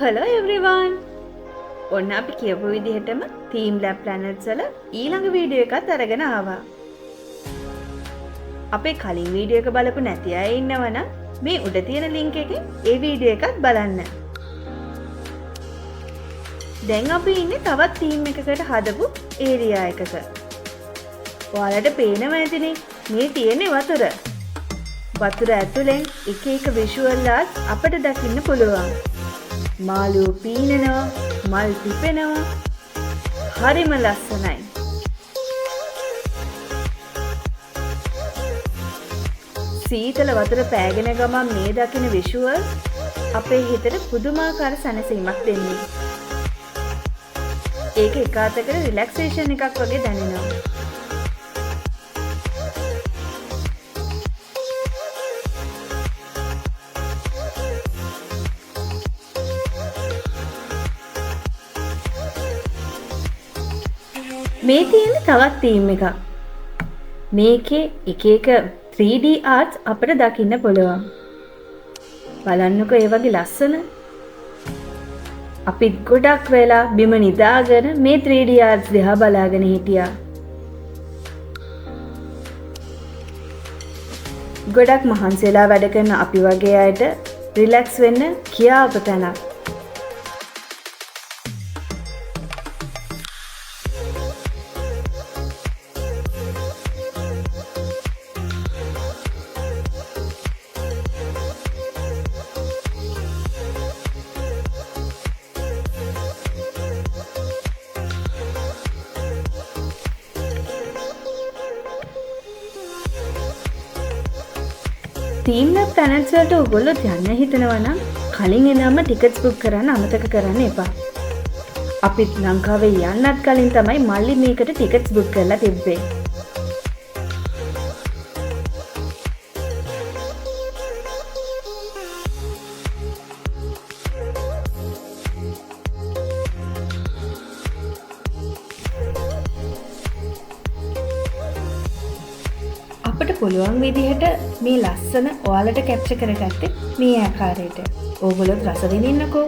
Hello everyone! ඔන්න අපි කියපු විදිහටම TheamLabPlanets වල ඊළඟ වීඩියෝ එකත් අරගෙන ආවා. අපේ කලින් වීඩියෝ එක බලපු නැති අය ඉන්නවනම් මේ උඩ තියෙන link එකෙන් ඒ වීඩියෝ එකත් බලන්න. දැන් අපි ඉන්නේ තවත් theme එකකට හදපු area එකක. ඔයාලට පේනවා ඇතිනේ මේ තියෙන්නේ වතුර. වතුර ඇතුලෙන් එක එක visual arts අපිට දකින්න පුළුවන්. මාළුවෝ පීනනවා, මල් පිපෙනවා. හරිම ලස්සනයි. සීතල වතුර පෑගෙන ගමන් මේ දකින visuals අපේ හිතට පුදුමාකාර සැනසීමක් දෙන්නේ. ඒක එක අතකට රිලැක්සේෂන් එකක් වගේ දැනෙනවා. මේ තියෙන තවත් theme එකක්. මේකේ එක එක 3D arts අපිට දකින්න පුළුවන්. බලන්නකෝ ඒ වගේ ලස්සන. අපි ගොඩක් වෙලා බිම නිදාගෙන මේ 3D arts දිහා බලාගෙන හිටියා. ගොඩක් මහන්සිලා වැඩ කරන අපි වගේ අයට රිලැක්ස් වෙන්න කියාපු තැනක්. TheamLabPlanets වලට ඔයගොල්ලෝ යන්න හිතනවා නම් කලින් ඉඳන්ම ටිකට්ස් බුක් කරන්න අමතක කරන්න එපා. අපිත් ලංකාවේ යන්නත් කලින් තමයි මල්ලි මේකට ටිකට්ස් බුක් කරලා තිබ්බේ. අපට පුළුවන් විදිහට මේ ලස්සන ඔයාලට කැප්චර් කරගත්තේ මේ ආකාරයට. ඕගොල්ලෝ රස විඳින්නකෝ.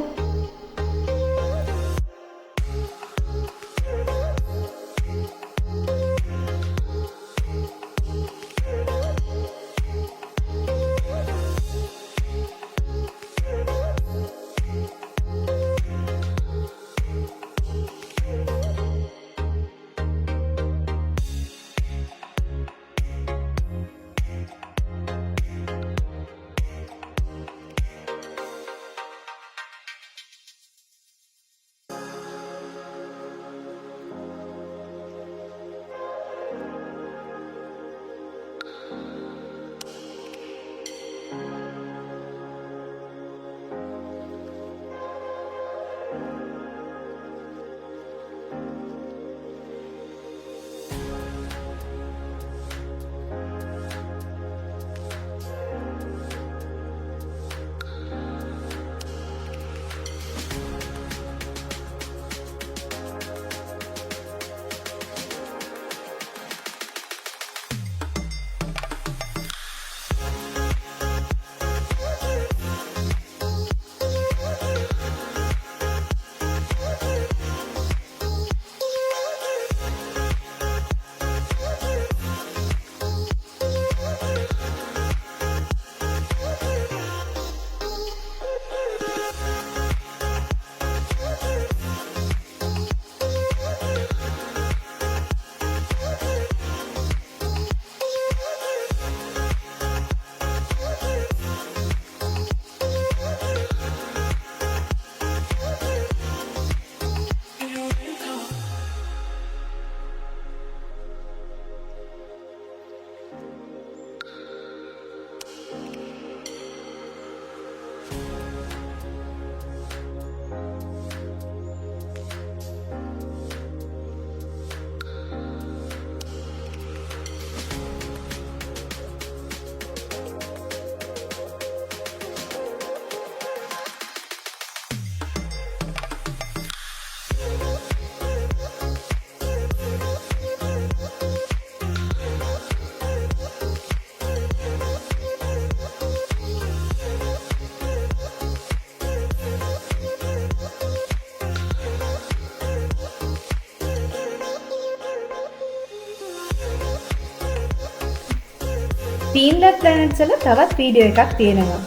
TeamLabPlanets වල තවත් වීඩියෝ එකක් තියෙනවා.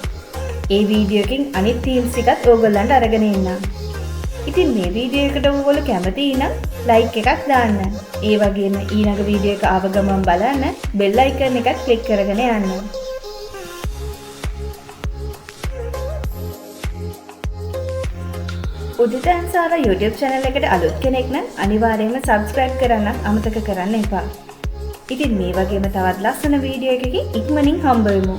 ඒ වීඩියෝ එකෙන් අනිත් තීම්ස් ටිකත් ඕගොල්ලන්ට අරගෙන එන්නම්. ඉතින් මේ වීඩියෝ එකට ඔයගොල්ලෝ කැමති නම් ලයික් එකක් දාන්න. ඒ වගේම ඊළඟ වීඩියෝ එක ආව ගමන් බලන්න බෙල් අයිකන් එකත් ක්ලික් කරගෙන යන්න. Uditha Zara YouTube channel එකට අලුත් කෙනෙක් නම් අනිවාර්යයෙන්ම subscribe කරන්න අමතක කරන්න එපා. ඉතින් මේ වගේම තවත් ලස්සන වීඩියෝ එකකින් ඉක්මනින් හම්බ වෙමු.